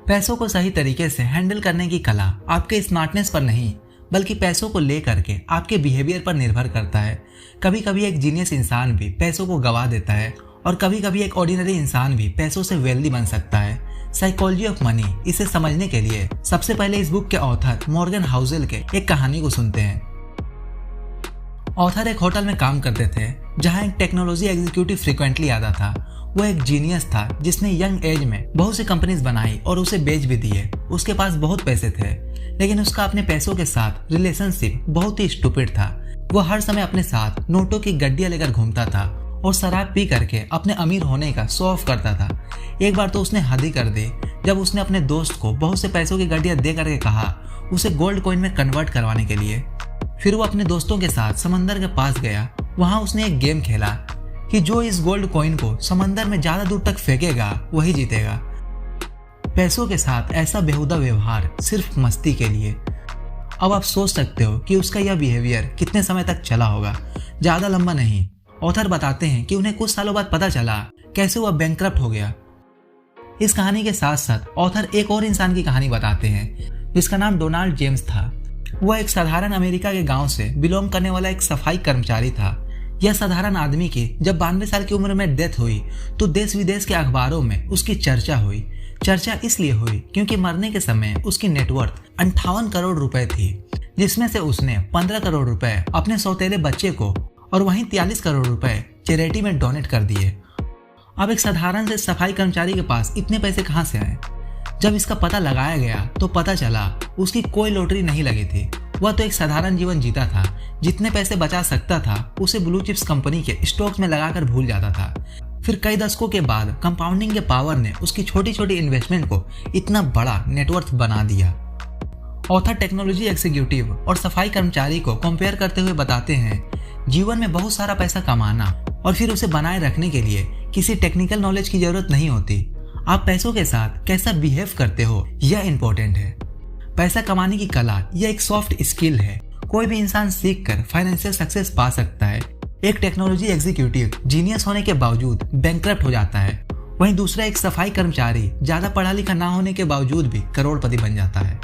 पैसों को सही तरीके से हैंडल करने की कला आपके स्मार्टनेस पर नहीं बल्कि पैसों को ले करके आपके बिहेवियर पर निर्भर करता है। कभी कभी एक जीनियस इंसान भी पैसों को गवा देता है और कभी कभी एक ऑर्डिनरी इंसान भी पैसों से वेल्दी बन सकता है। साइकोलॉजी ऑफ मनी, इसे समझने के लिए सबसे पहले इस बुक के ऑथर मॉर्गन हाउसेल के एक कहानी को सुनते हैं। ऑथर एक होटल में काम करते थे जहां एक टेक्नोलॉजी एग्जीक्यूटिव फ्रीक्वेंटली आता था। वो एक जीनियस था जिसने यंग एज में बहुत सी कंपनीज बनाई और उसे बेच भी दिए। उसके पास बहुत पैसे थे, लेकिन उसका अपने पैसों के साथ रिलेशनशिप बहुत ही स्टूपिड था। वो हर समय अपने साथ नोटों की गड्डियां लेकर घूमता था और शराब पी करके अपने अमीर होने का शो ऑफ करता था। एक बार तो उसने हद ही कर दी जब उसने अपने दोस्त को बहुत से पैसों की गड्डियां दे करके कहा उसे गोल्ड कॉइन में कन्वर्ट करवाने के लिए। फिर वो अपने दोस्तों के साथ समंदर के पास गया। वहां उसने एक गेम खेला कि जो इस गोल्ड कॉइन को समंदर में ज्यादा दूर तक फेंकेगा वही जीतेगा। पैसों के साथ ऐसा बेहुदा व्यवहार सिर्फ मस्ती के लिए। अब आप सोच सकते हो कि उसका यह बिहेवियर कितने समय तक चला होगा। ज्यादा लंबा नहीं। ऑथर बताते हैं कि उन्हें कुछ सालों बाद पता चला कैसे वह बैंकक्रप्ट हो गया। इस कहानी के साथ साथ ऑथर एक और इंसान की कहानी बताते हैं जिसका नाम डोनाल्ड जेम्स था। वह एक साधारण अमेरिका के गांव से बिलोंग करने वाला एक सफाई कर्मचारी था। यह साधारण आदमी की जब 92 साल की उम्र में डेथ हुई तो देश विदेश के अखबारों में उसकी चर्चा हुई। चर्चा इसलिए हुई क्योंकि मरने के समय उसकी नेटवर्थ 58 करोड़ रुपए थी, जिसमें से उसने 15 करोड़ रुपए अपने सौतेले बच्चे को और वहीं 43 करोड़ रुपए चैरिटी में डोनेट कर दिए। अब एक साधारण से सफाई कर्मचारी के पास इतने पैसे कहाँ से आए? जब इसका पता लगाया गया तो पता चला उसकी कोई लॉटरी नहीं लगी थी। वह तो एक साधारण जीवन जीता था। जितने पैसे बचा सकता था उसे ब्लू चिप्स कंपनी के स्टॉक्स में लगाकर भूल जाता था। फिर कई दशकों के बाद कंपाउंडिंग के पावर ने उसकी छोटी छोटी इन्वेस्टमेंट को इतना बड़ा नेटवर्थ बना दिया। ऑथर टेक्नोलॉजी एग्जीक्यूटिव और सफाई कर्मचारी को कंपेयर करते हुए बताते हैं जीवन में बहुत सारा पैसा कमाना और फिर उसे बनाए रखने के लिए किसी टेक्निकल नॉलेज की जरूरत नहीं होती। आप पैसों के साथ कैसा बिहेव करते हो यह इंपॉर्टेंट है। पैसा कमाने की कला यह एक सॉफ्ट स्किल है। कोई भी इंसान सीख कर फाइनेंशियल सक्सेस पा सकता है। एक टेक्नोलॉजी एग्जीक्यूटिव जीनियस होने के बावजूद बैंकक्रप्ट हो जाता है, वहीं दूसरा एक सफाई कर्मचारी ज्यादा पढ़ा लिखा ना होने के बावजूद भी करोड़पति बन जाता है।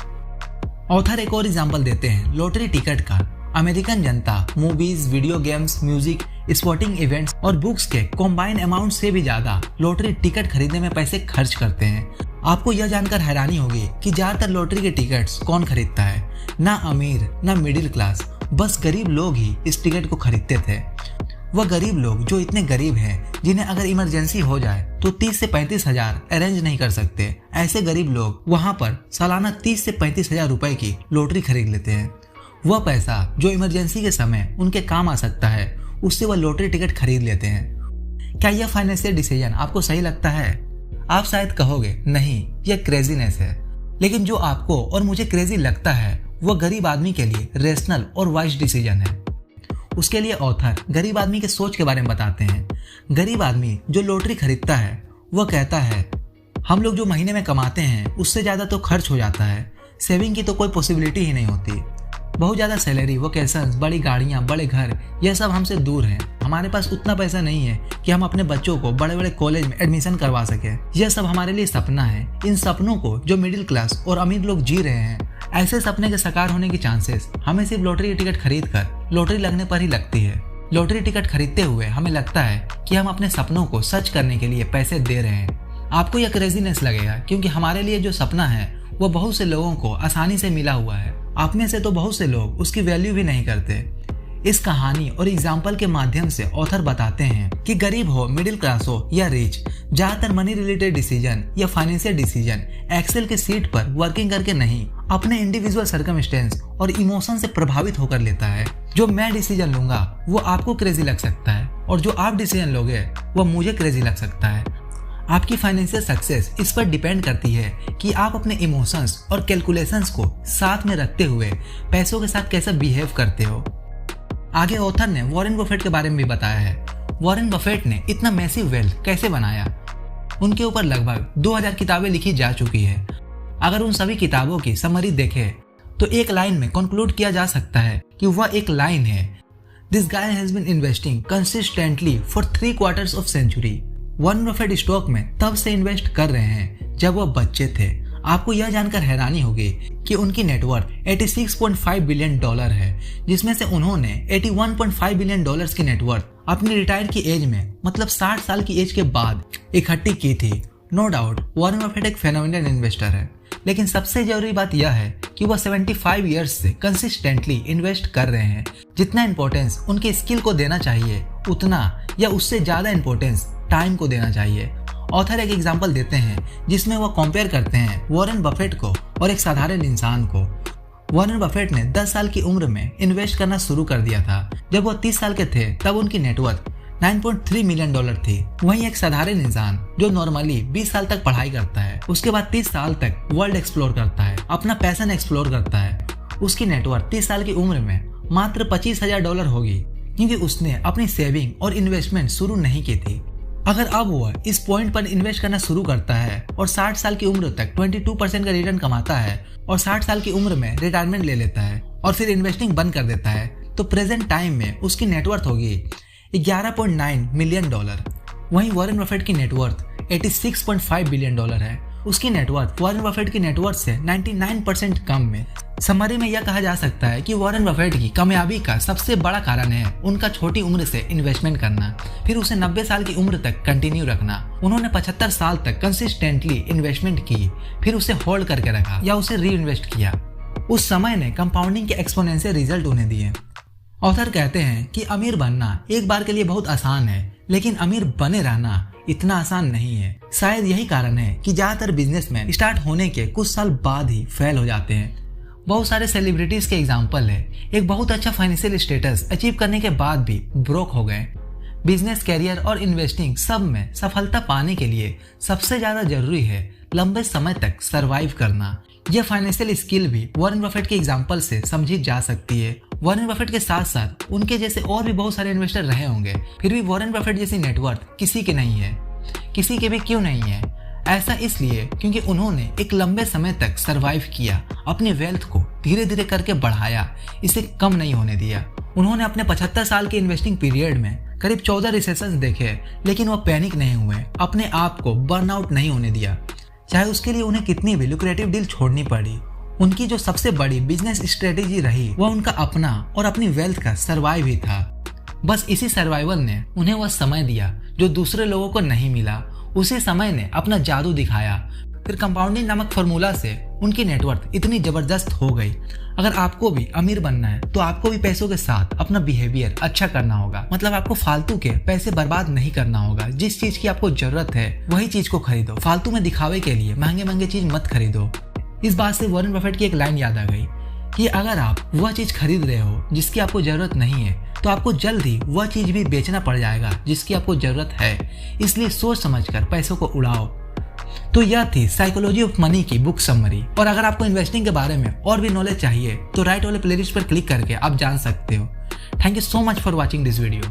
ऑथर एक और एग्जाम्पल देते हैं लॉटरी टिकट का। अमेरिकन जनता movies, video games, music, sporting events और बुक्स के कॉम्बाइन अमाउंट से भी ज्यादा लॉटरी टिकट खरीदने में पैसे खर्च करते हैं। आपको यह जानकर हैरानी होगी कि ज्यादातर लॉटरी के टिकट्स कौन खरीदता है? ना अमीर ना मिडिल क्लास, बस गरीब लोग ही इस टिकट को खरीदते थे। वह गरीब लोग जो इतने गरीब हैं जिन्हें अगर इमरजेंसी हो जाए तो 30 से 35 हजार अरेंज नहीं कर सकते। ऐसे गरीब लोग वहां पर सालाना 30 से 35 हजार रुपए की लॉटरी खरीद लेते हैं। वह पैसा जो इमरजेंसी के समय उनके काम आ सकता है उससे वह लॉटरी टिकट खरीद लेते हैं। क्या यह फाइनेंशियल डिसीजन आपको सही लगता है? आप शायद कहोगे नहीं, यह क्रेजीनेस है। लेकिन जो आपको और मुझे क्रेजी लगता है वह गरीब आदमी के लिए रेशनल और वाइज डिसीजन है। उसके लिए ऑथर गरीब आदमी के सोच के बारे में बताते हैं। गरीब आदमी जो लॉटरी खरीदता है वह कहता है हम लोग जो महीने में कमाते हैं उससे ज्यादा तो खर्च हो जाता है। सेविंग की तो कोई पॉसिबिलिटी ही नहीं होती। बहुत ज्यादा सैलरी, वोकेशंस, बड़ी गाड़ियां, बड़े घर, यह सब हमसे दूर हैं। हमारे पास उतना पैसा नहीं है कि हम अपने बच्चों को बड़े बड़े कॉलेज में एडमिशन करवा सके। यह सब हमारे लिए सपना है। इन सपनों को जो मिडिल क्लास और अमीर लोग जी रहे हैं, ऐसे सपने के साकार होने की चांसेस हमें सिर्फ लॉटरी टिकट खरीद कर लॉटरी लगने पर ही लगती है। लॉटरी टिकट खरीदते हुए हमें लगता है कि हम अपने सपनों को सच करने के लिए पैसे दे रहे हैं। आपको यह क्रेजीनेस लगेगा क्योंकि हमारे लिए जो सपना है वो बहुत से लोगों को आसानी से मिला हुआ है। आप में से तो बहुत से लोग उसकी वैल्यू भी नहीं करते। इस कहानी और एग्जाम्पल के माध्यम से ऑथर बताते हैं कि गरीब हो, मिडिल क्लास हो या रिच, ज्यादातर मनी रिलेटेड डिसीजन या फाइनेंशियल डिसीजन एक्सेल के सीट पर वर्किंग करके नहीं, अपने इंडिविजुअल सर्कमस्टेंस और इमोशन से प्रभावित होकर लेता है। जो मैं डिसीजन लूंगा वो आपको क्रेजी लग सकता है और जो आप डिसीजन लोगे वो मुझे क्रेजी लग सकता है। आपकी फाइनेंशियल सक्सेस इस पर डिपेंड करती है कि आप अपने इमोशंस और कैलकुलेशंस को साथ में रखते हुए पैसों के साथ कैसा बिहेव करते हो। आगे ऑथर ने वॉरेन बफेट के बारे में भी बताया है। वॉरेन बफेट ने इतना मैसिव वेल्थ कैसे बनाया? उनके ऊपर लगभग 2000 किताबें लिखी जा चुकी है। अगर उन सभी किताबों की समरी देखें तो एक लाइन में कंक्लूड किया जा सकता है कि वह एक लाइन है, this guy has been investing consistently for 3 quarters of century. Warren Buffett stock में तब से इन्वेस्ट कर रहे हैं जब वह बच्चे थे। आपको यह जानकर हैरानी होगी कि उनकी नेटवर्थ 86.5 बिलियन डॉलर है, जिसमें से उन्होंने 81.5 बिलियन डॉलर्स की नेटवर्थ अपनी रिटायर की एज में, मतलब 60 साल की एज के बाद इकट्ठी की थी। नो डाउट वॉरेन बफेट एक फेनोमेनल इन्वेस्टर है, लेकिन सबसे जरूरी बात यह है कि वह 75 ईयर्स से कंसिस्टेंटली इन्वेस्ट कर रहे हैं। जितना इंपॉर्टेंस उनके स्किल को देना चाहिए, उतना या उससे ज़्यादा इंपॉर्टेंस टाइम को देना चाहिए। ऑथर एक एग्जांपल देते हैं जिसमें वह कंपेयर करते हैं वॉरेन बफेट को और एक साधारण इंसान को। वॉरेन बफेट ने 10 साल की उम्र में इन्वेस्ट करना शुरू कर दिया था। जब वह 30 साल के थे तब उनकी नेटवर्थ 9.3 मिलियन डॉलर थी। वहीं एक साधारण इंसान जो नॉर्मली 20 साल तक पढ़ाई करता है, उसके बाद 30 साल तक वर्ल्ड एक्सप्लोर करता है, अपना पैशन एक्सप्लोर करता है, उसकी नेटवर्थ 30 साल की उम्र में मात्र $25,000 होगी, क्योंकि उसने अपनी सेविंग और इन्वेस्टमेंट शुरू नहीं की थी। अगर अब वह इस पॉइंट पर इन्वेस्ट करना शुरू करता है और 60 साल की उम्र तक 22% का रिटर्न कमाता है और 60 साल की उम्र में रिटायरमेंट ले लेता है और फिर इन्वेस्टिंग बंद कर देता है, तो प्रेजेंट टाइम में उसकी नेटवर्थ होगी 11.9 मिलियन डॉलर। वहीं वॉरेन बफेट की नेटवर्थ 86.5 बिलियन डॉलर है। उसकी नेटवर्थ वॉरेन बफेट की नेटवर्थ से 99% कम में। समरी में यह कहा जा सकता है कि वॉरेन बफेट की कामयाबी का सबसे बड़ा कारण है उनका छोटी उम्र से इन्वेस्टमेंट करना, फिर उसे 90 साल की उम्र तक कंटिन्यू रखना। उन्होंने 75 साल तक कंसिस्टेंटली इन्वेस्टमेंट की, फिर उसे होल्ड करके रखा या उसे री इन्वेस्ट किया। उस समय ने कंपाउंडिंग के एक्सपोनेंशियल रिजल्ट उन्हें दिए। ऑथर कहते हैं कि अमीर बनना एक बार के लिए बहुत आसान है, लेकिन अमीर बने रहना इतना आसान नहीं है। शायद यही कारण है कि ज्यादातर बिजनेसमैन स्टार्ट होने के कुछ साल बाद ही फेल हो जाते हैं। बहुत सारे सेलिब्रिटीज के एग्जाम्पल है, एक बहुत अच्छा फाइनेंशियल स्टेटस अचीव करने के बाद भी ब्रोक हो गए। बिजनेस, कैरियर और इन्वेस्टिंग सब में सफलता पाने के लिए सबसे ज्यादा जरूरी है लंबे समय तक सरवाइव करना। यह फाइनेंशियल स्किल भी वॉरेन बफेट के एग्जाम्पल से समझी जा सकती है। वॉरेन बफेट के साथ साथ उनके जैसे और भी बहुत सारे इन्वेस्टर रहे होंगे, फिर भी वॉरेन बफेट जैसी नेटवर्थ किसी की नहीं है। किसी के भी क्यों नहीं है? ऐसा इसलिए क्योंकि उन्होंने एक लंबे समय तक सरवाइव किया, अपनी वेल्थ को धीरे धीरे करके बढ़ाया, इसे कम नहीं होने दिया। उन्होंने अपने 75 साल के इन्वेस्टिंग पीरियड में करीब 14 रिसेशंस देखे, लेकिन वो पैनिक नहीं हुए, अपने आप को बर्नआउट नहीं होने दिया। चाहे उसके लिए उन्हें कितनी भी लुक्रेटिव डील छोड़नी पड़ी। उनकी जो सबसे बड़ी बिजनेस स्ट्रेटेजी रही वह उनका अपना और अपनी वेल्थ का सर्वाइव ही था। बस इसी सर्वाइवल ने उन्हें वह समय दिया जो दूसरे लोगों को नहीं मिला। उसी समय ने अपना जादू दिखाया। फिर कंपाउंडिंग नामक फॉर्मूला से उनकी नेटवर्थ इतनी जबरदस्त हो गई। अगर आपको भी अमीर बनना है तो आपको भी पैसों के साथ अपना बिहेवियर अच्छा करना होगा। मतलब आपको फालतू के पैसे बर्बाद नहीं करना होगा। जिस चीज की आपको जरूरत है वही चीज को खरीदो। फालतू में दिखावे के लिए महंगे महंगे चीज मत खरीदो। इस बात से वॉरेन बफेट की एक लाइन याद आ गई कि अगर आप वह चीज खरीद रहे हो जिसकी आपको जरूरत नहीं है, तो आपको जल्द ही वह चीज भी बेचना पड़ जाएगा जिसकी आपको जरूरत है। इसलिए सोच समझकर पैसों को उड़ाओ। तो यह थी साइकोलॉजी ऑफ मनी की बुक समरी। और अगर आपको इन्वेस्टिंग के बारे में और भी नॉलेज चाहिए तो राइट वाले प्लेलिस्ट पर क्लिक करके आप जान सकते हो। Thank you so much for watching this video.